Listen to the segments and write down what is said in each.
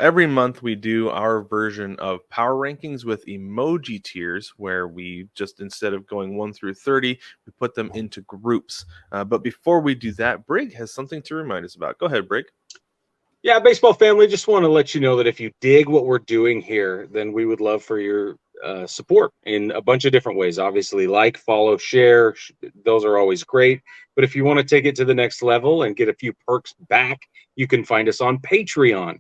every month we do our version of power rankings with emoji tiers, where we just, instead of going 1 through 30, we put them into groups. But before we do that, Brig has something to remind us about. Go ahead, Brig. Yeah, baseball family, just want to let you know that if you dig what we're doing here, then we would love for your support in a bunch of different ways. Obviously, like, follow, share, those are always great. But if you want to take it to the next level and get a few perks back, you can find us on Patreon.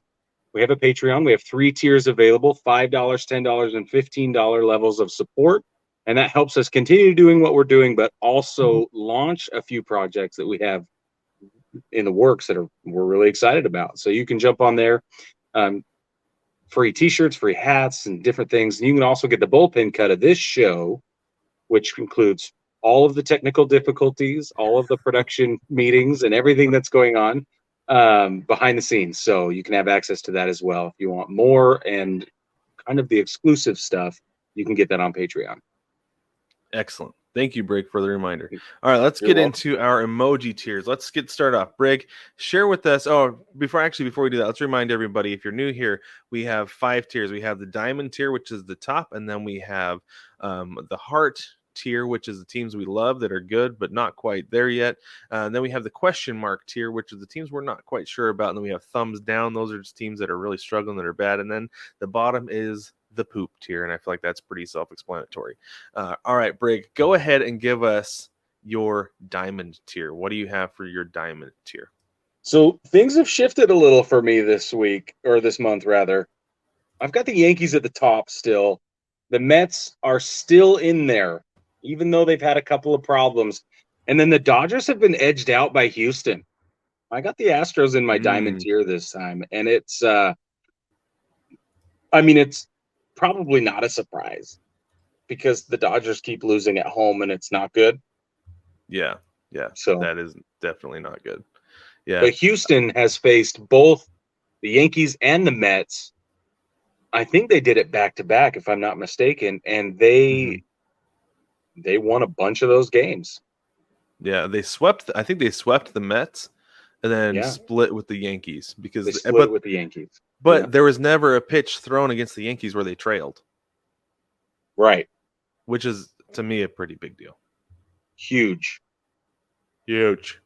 We have a Patreon. We have 3 tiers available: $5, $10, and $15 levels of support. And that helps us continue doing what we're doing, but also launch a few projects that we have in the works that we're really excited about. So you can jump on there. Um, Free t-shirts, free hats, and different things. And you can also get the bullpen cut of this show, which includes all of the technical difficulties, all of the production meetings, and everything that's going on behind the scenes. So you can have access to that as well. If you want more and kind of the exclusive stuff, you can get that on Patreon. Excellent. Thank you, Brig, for the reminder. All right, let's You're get welcome. into our emoji tiers. Let's get started off. Brig, share with us. Oh, before we do that, let's remind everybody, if you're new here, we have 5 tiers. We have the diamond tier, which is the top, and then we have the heart tier, which is the teams we love that are good but not quite there yet. Then we have the question mark tier, which is the teams we're not quite sure about. And then we have thumbs down. Those are just teams that are really struggling, that are bad. And then the bottom is the poop tier, and I feel like that's pretty self-explanatory. All right, Brig, go ahead and give us your diamond tier. What do you have for your diamond tier? So things have shifted a little for me this week, or this month rather. I've got the Yankees at the top still. The Mets are still in there, even though they've had a couple of problems. And then the Dodgers have been edged out by Houston. I got the Astros in my diamond tier this time, and it's probably not a surprise because the Dodgers keep losing at home and it's not good. Yeah, So, that is definitely not good. Yeah. but Houston has faced both the Yankees and the Mets. I think they did it back to back, if I'm not mistaken, and Mhm. they won a bunch of those games. Yeah, I think they swept the Mets and then Yeah, split with the Yankees they because split it with the Yankees. Yeah, but there was never a pitch thrown against the Yankees where they trailed, right. which is to me a pretty big deal. Huge, Huge.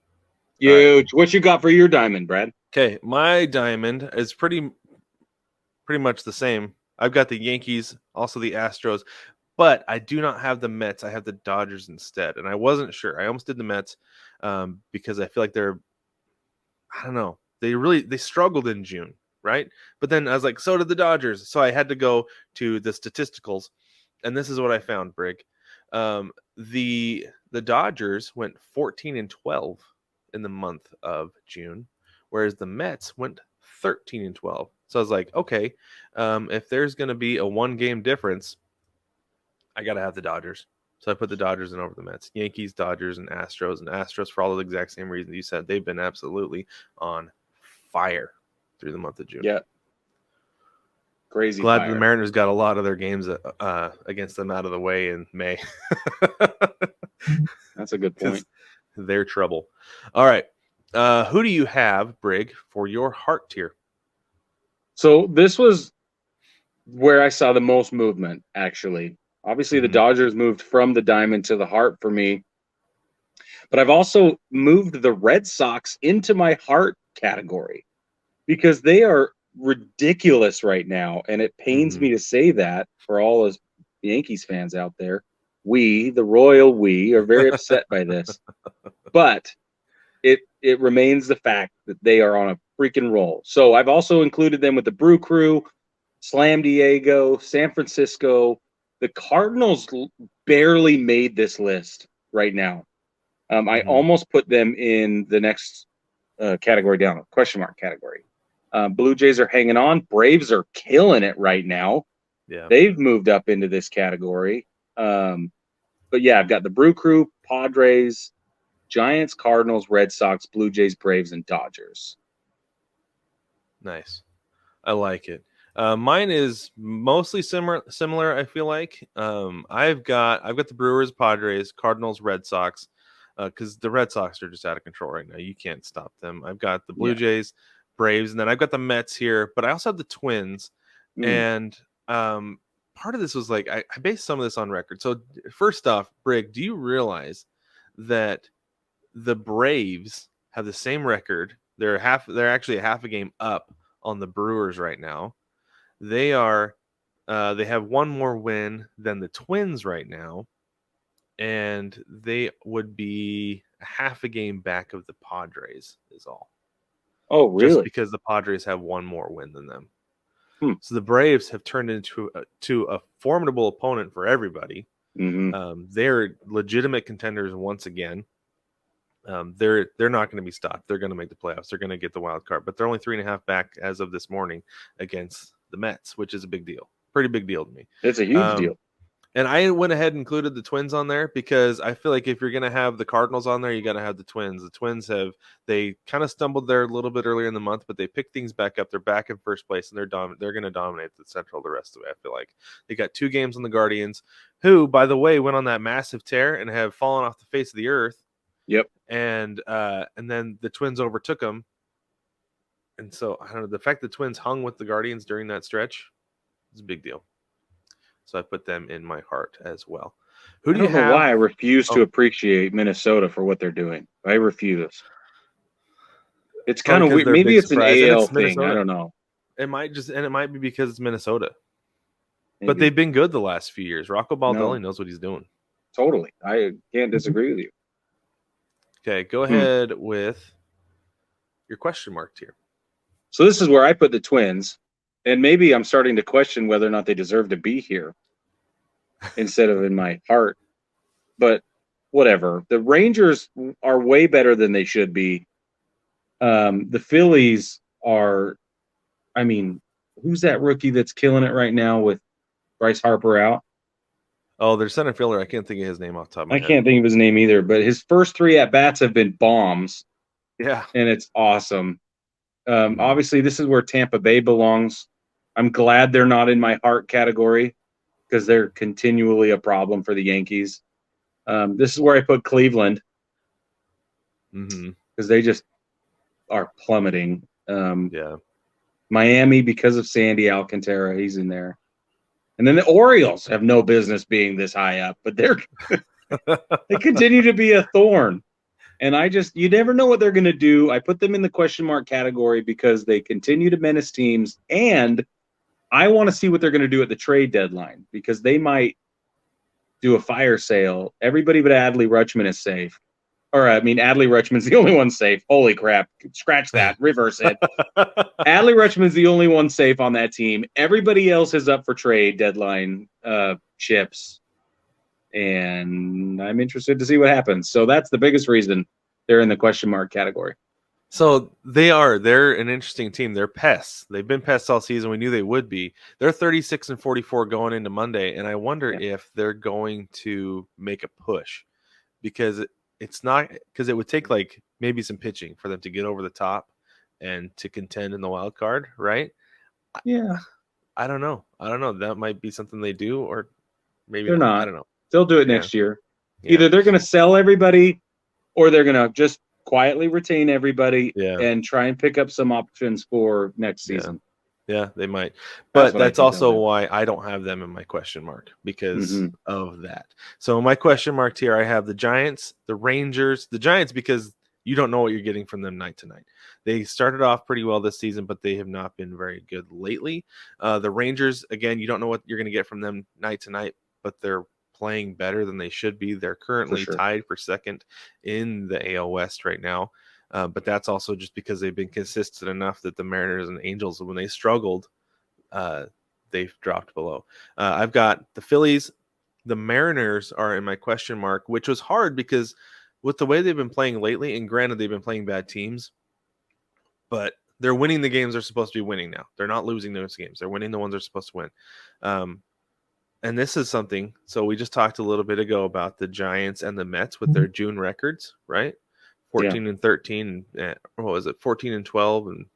All right. huge. What you got for your diamond, Brad? Okay, my diamond is pretty much the same. I've got the Yankees, also the Astros, but I do not have the Mets. I have the Dodgers instead, and I wasn't sure. I almost did the Mets because I feel like I don't know. They struggled in June, right? But then I was like, so did the Dodgers. So I had to go to the statisticals, and this is what I found, Brig. The Dodgers went 14-12 in the month of June, whereas the Mets went 13-12. So I was like, okay, if there's going to be a 1 game difference, I got to have the Dodgers. So I put the Dodgers in over the Mets. Yankees, Dodgers, and Astros for all the exact same reasons you said. They've been absolutely on fire through the month of June. Yeah, crazy Glad the fire. Mariners got a lot of their games against them out of the way in May. That's a good point. Because they're trouble. All right. Who do you have, Brig, for your heart tier? So this was where I saw the most movement, actually. Obviously, the Mm-hmm. Dodgers moved from the diamond to the heart for me, but I've also moved the Red Sox into my heart category because they are ridiculous right now. And it pains Mm-hmm. me to say that for all us Yankees fans out there. We, the royal we, are very upset by this. But it remains the fact that they are on a freaking roll. So I've also included them with the Brew Crew, Slam Diego, San Francisco. The Cardinals barely made this list right now. I Mm-hmm. almost put them in the next category down, question mark category. Blue Jays are hanging on. Braves are killing it right now. Yeah. They've moved up into this category. But yeah, I've got the Brew Crew, Padres, Giants, Cardinals, Red Sox, Blue Jays, Braves, and Dodgers. Nice. I like it. Mine is mostly similar. I feel like I've got the Brewers, Padres, Cardinals, Red Sox, because the Red Sox are just out of control right now. You can't stop them. I've got the Blue Yeah. Jays, Braves, and then I've got the Mets here, but I also have the Twins. Mm. And part of this was like I based some of this on record. So first off, Brig, do you realize that the Braves have the same record? They're actually a half a game up on the Brewers right now. They are they have one more win than the Twins right now, and they would be a half a game back of the Padres is all. Oh, Just really? because the Padres have one more win than them. Hmm. So the Braves have turned into a formidable opponent for everybody. Hmm. They're legitimate contenders once again. They're not going to be stopped. They're going to make the playoffs. They're going to get the wild card, but they're only 3.5 back as of this morning against the Mets, which is a big deal. Pretty big deal to me. It's a huge Um, deal. and I went ahead and included the Twins on there because I feel like if you're going to have the Cardinals on there, you got to have the Twins. The Twins they kind of stumbled there a little bit earlier in the month, but they picked things back up. They're back in first place, and they're going to dominate the Central the rest of it. I feel like they got 2 games on the Guardians, who, by the way, went on that massive tear and have fallen off the face of the earth. Yep. And then the Twins overtook them. And so I don't know, the fact the Twins hung with the Guardians during that stretch is a big deal. So I put them in my heart as well. Who I do you don't know why have? I refuse to Oh, appreciate Minnesota for what they're doing. I refuse. It's kind probably of because weird. they're a Maybe big it's an surprise, and AL it's thing. I Minnesota. don't know. It might be because it's Minnesota. But Maybe. they've been good the last few years. Rocco No, Baldelli knows what he's doing. totally. I can't disagree with you. Okay, go Hmm. ahead with your question mark here. So this is where I put the Twins, and maybe I'm starting to question whether or not they deserve to be here instead of in my heart. But whatever. The Rangers are way better than they should be. The Phillies are. I mean, who's that rookie that's killing it right now with Bryce Harper out? Oh, their center fielder. I can't think of his name off the top of my I head. can't think of his name either, but his first 3 at bats have been bombs, Yeah. and it's awesome. Mhm. Obviously, this is where Tampa Bay belongs. I'm glad they're not in my heart category because they're continually a problem for the Yankees. This is where I put Cleveland Mhm. because they just are plummeting. Yeah. Miami because of Sandy Alcantara, he's in there. And then the Orioles have no business being this high up, but they continue to be a thorn. And you never know what they're going to do. I put them in the question mark category because they continue to menace teams. And I want to see what they're going to do at the trade deadline because they might do a fire sale. Everybody but Adley Rutschman is safe. Or, I mean, Adley Rutschman's the only one safe. Holy crap. Scratch that. Reverse it. Adley Rutschman's the only one safe on that team. Everybody else is up for trade deadline chips. And I'm interested to see what happens. So that's the biggest reason they're in the question mark category. So they're an interesting team. They're pests. They've been pests all season. We knew they would be. They're 36 and 44 going into Monday, and I wonder Yeah. if they're going to make a push because it's not because it would take like maybe some pitching for them to get over the top and to contend in the wild card, right? I, Yeah. I don't know. I don't know. That might be something they do, or maybe They're not. I not. don't know. They'll do it Yeah, next year. yeah, Either they're going to sell everybody or they're going to just quietly retain everybody yeah, and try and pick up some options for next yeah. season. Yeah, they might. That's But what I that's think they'll also do. why I don't have them in my question mark because Mm-hmm. of that. So my question mark here, I have the Giants, the Rangers, the Giants because you don't know what you're getting from them night to night. They started off pretty well this season, but they have not been very good lately. The Rangers, again, you don't know what you're going to get from them night to night, but they're playing better than they should be. They're For currently sure. tied for second in the AL West right now. But that's also just because they've been consistent enough that the Mariners and Angels, when they struggled, uh, they've dropped below. I've got the Phillies. The Mariners are in my question mark, which was hard because with the way they've been playing lately, and granted, they've been playing bad teams, but they're winning the games they're supposed to be winning now. They're not losing those games. They're winning the ones they're supposed to win. Um, and this is something. So we just talked a little bit ago about the Giants and the Mets with their June records, right? Yeah. 14 and 13. What was it? 14 and 12 and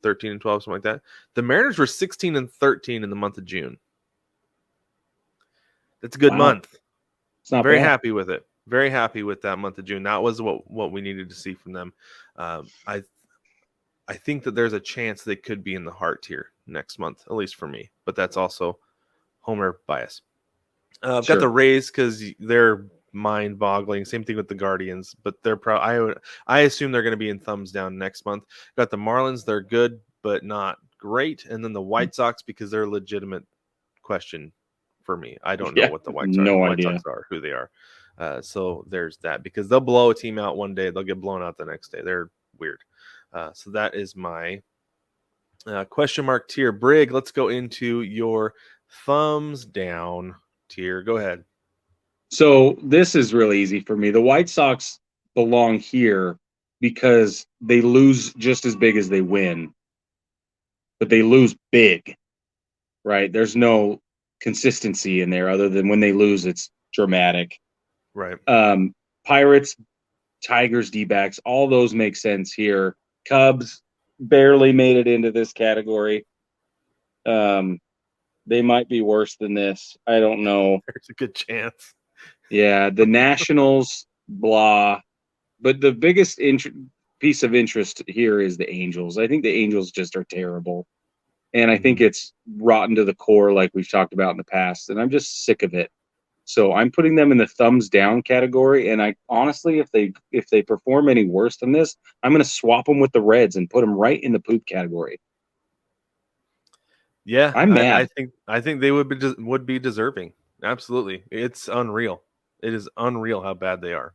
13 and 12, something like that. The Mariners were 16 and 13 in the month of June. That's a good Wow. month. It's not Very bad. happy with it. Very happy with that month of June. That was what we needed to see from them. I I think that there's a chance they could be in the heart tier next month, at least for me. But that's also Homer bias. I've got the Sure. Rays because they're mind-boggling. Same thing with the Guardians, but they're I assume they're going to be in thumbs down next month. Got the Marlins. They're good, but not great. And then the White Sox because they're a legitimate question for me. I don't know Yeah. what the No White Sox idea. are, who they are. So there's that because they'll blow a team out one day, they'll get blown out the next day. They're weird. So that is my question mark tier. Brig, let's go into your thumbs down tier. Go ahead. So this is really easy for me. The White Sox belong here because they lose just as big as they win, but they lose big, right? There's no consistency in there other than when they lose, it's dramatic. Right. Pirates, Tigers, D-backs, all those make sense here. Cubs barely made it into this category. They might be worse than this. I don't know. There's a good chance. Yeah, the Nationals, blah. But the biggest piece of interest here is the Angels. I think the Angels just are terrible. And I think it's rotten to the core, like we've talked about in the past. And I'm just sick of it. So I'm putting them in the thumbs down category. And I honestly, if they perform any worse than this, I'm going to swap them with the Reds and put them right in the poop category. Yeah, I'm mad. I think they would be deserving. Absolutely, it's unreal. It is unreal how bad they are,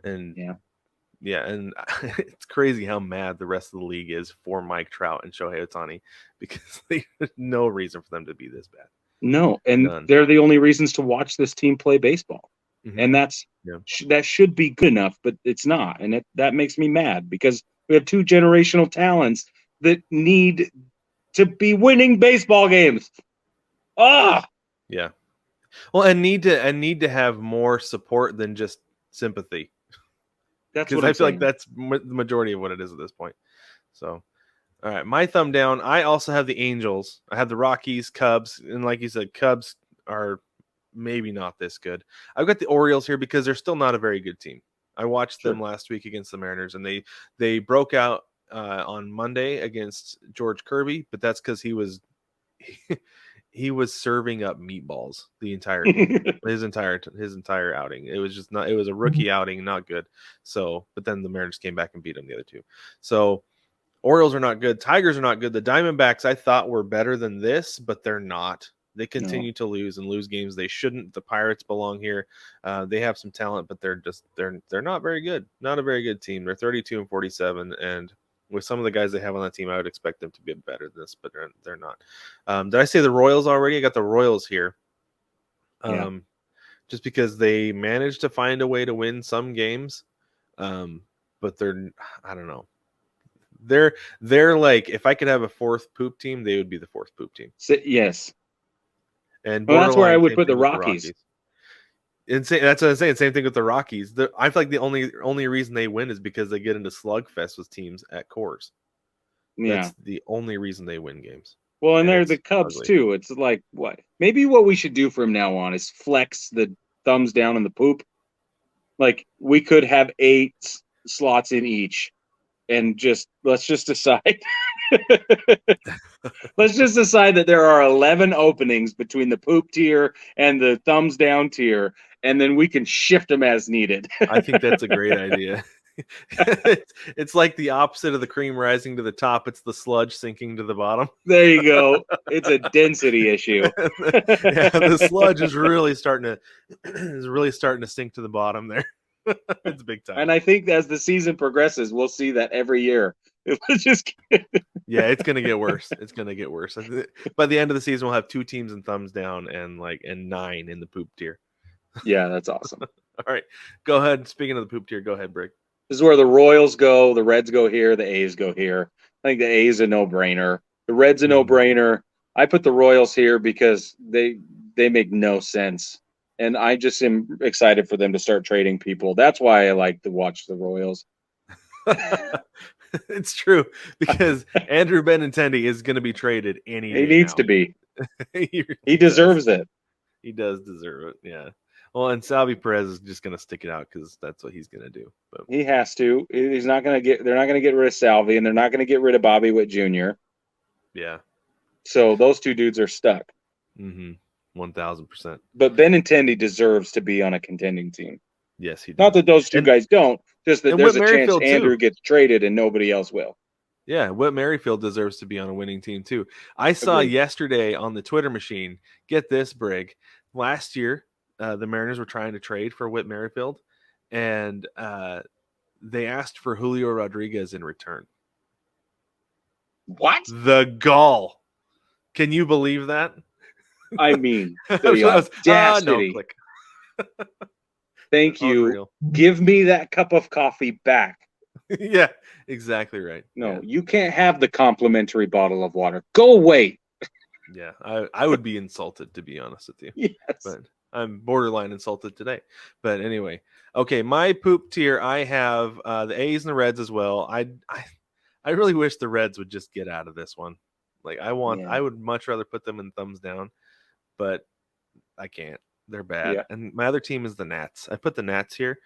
and Yeah. yeah, and it's crazy how mad the rest of the league is for Mike Trout and Shohei Ohtani because there's no reason for them to be this bad. No, and None. they're the only reasons to watch this team play baseball. Mm-hmm. And that should be good enough, but it's not. And that makes me mad because we have two generational talents that need to be winning baseball games. Yeah. Well, and need to have more support than just sympathy. That's Because what I I'm feel like saying. that's the majority of what it is at this point. So, all right, my thumb down. I also have the Angels. I have the Rockies, Cubs, and like you said, Cubs are maybe not this good. I've got the Orioles here because they're still not a very good team. I watched them Sure. last week against the Mariners, and they broke out on Monday against George Kirby, but that's because he was serving up meatballs the entire game, his entire outing. It was just not. It was a rookie outing, not good. So, but then the Mariners came back and beat them the other two. So Orioles are not good. Tigers are not good. The Diamondbacks I thought were better than this, but they're not. They No. continue to lose and lose games they shouldn't. The Pirates belong here. They have some talent, but they're not very good. Not a very good team. They're 32-47, and with some of the guys they have on that team, I would expect them to be better than this, but they're not. Did I say the Royals already? I got the Royals here. Yeah. Just because they managed to find a way to win some games, but I don't know. They're like, if I could have a fourth poop team, they would be the fourth poop team. Yes. And Well, that's where I borderline, would same put the thing with the Rockies. Rockies. That's what I'm saying. Same thing with the Rockies. I feel like the only reason they win is because they get into slugfest with teams at cores. Yeah. That's the only reason they win games. Well, and they're it's the Cubs ugly. too. It's like what? Maybe what we should do from now on is flex the thumbs down and the poop. Like we could have 8 slots in each, and let's just decide. Let's just decide that there are 11 openings between the poop tier and the thumbs down tier, and then we can shift them as needed. I think that's a great idea. It's like the opposite of the cream rising to the top. It's the sludge sinking to the bottom. There you go. It's a density issue. Yeah, the sludge is really starting to sink to the bottom there. It's big time. And I think as the season progresses, we'll see that every year. Yeah, it's gonna get worse. It's gonna get worse. By the end of the season, we'll have 2 teams in thumbs down and 9 in the poop tier. Yeah, that's awesome. All right, go ahead. Speaking of the poop tier, go ahead, Brick. This is where the Royals go, the Reds go here, the A's go here. I think the A's a no-brainer. The Reds a no-brainer. I put the Royals here because they make no sense. And I just am excited for them to start trading people. That's why I like to watch the Royals. It's true because Andrew Benintendi is going to be traded any day. He needs now. to be. He He deserves it. He does deserve it. Yeah. Well, and Salvi Perez is just gonna stick it out because that's what he's gonna do. But He has to. He's not going to get. They're not going to get rid of Salvi, and they're not going to get rid of Bobby Witt Jr. yeah, So those two dudes are stuck. 1000%. But Benintendi deserves to be on a contending team. Yes, he Not does. that those two And guys don't. Just that Whit there's a chance Merrifield Andrew too. gets traded and nobody else will. Yeah, Whit Merrifield deserves to be on a winning team too. I saw Agreed. yesterday on the Twitter machine. Get this, Brig. Last year, the Mariners were trying to trade for Whit Merrifield, and they asked for Julio Rodriguez in return. What? The gall! Can you believe that? I mean, I the was, no, audacity. click. Thank you. Unreal. Give me that cup of coffee back. Yeah, exactly right. No, Yeah. you can't have the complimentary bottle of water. Go away. Yeah, I would be insulted, to be honest with you. Yes. But I'm borderline insulted today. But anyway, okay, my poop tier, I have the A's and the Reds as well. I really wish the Reds would just get out of this one. Like I Yeah. would much rather put them in thumbs down, but I can't. They're bad. Yeah. And my other team is the Nats. I put the Nats here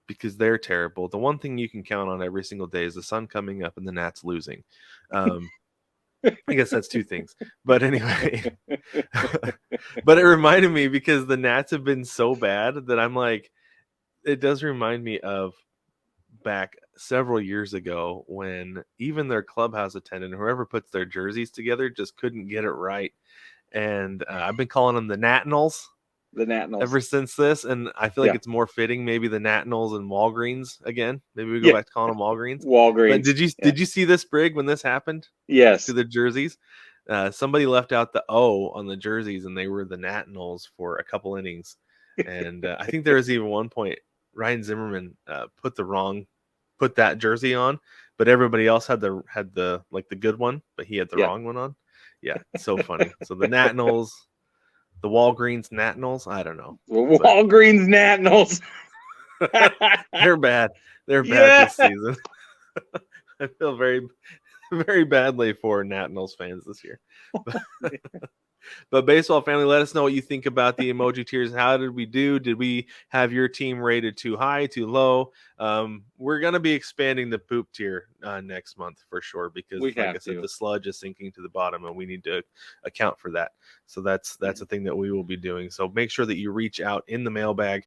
because they're terrible. The one thing you can count on every single day is the sun coming up and the Nats losing. I guess that's two things. But anyway, but it reminded me because the Nats have been so bad that I'm like, it does remind me of back several years ago when even their clubhouse attendant, whoever puts their jerseys together, just couldn't get it right. And I've been calling them the Nationals The Nationals. ever since this, and I feel like Yeah. it's more fitting maybe the Nationals and Walgreens again. Maybe we go Yeah. back to calling them Walgreens. Walgreens. But did you see this, Brig, when this happened Yes. to the jerseys? Somebody left out the O on the jerseys, and they were the Nationals for a couple innings. And I think there was even one point Ryan Zimmerman put that jersey on, but everybody else had the like the good one, but he had the wrong one on. Yeah, so funny. So the Nationals, the Walgreens Nationals, I don't know. Walgreens Nationals. They're bad. They're bad this season. I feel very, very badly for Nationals fans this year. But baseball family, let us know what you think about the emoji tiers. How did we do? Did we have your team rated too high, too low? We're going to be expanding the poop tier next month for sure because, like I said, the sludge is sinking to the bottom, and we need to account for that. So that's a thing that we will be doing. So make sure that you reach out in the mailbag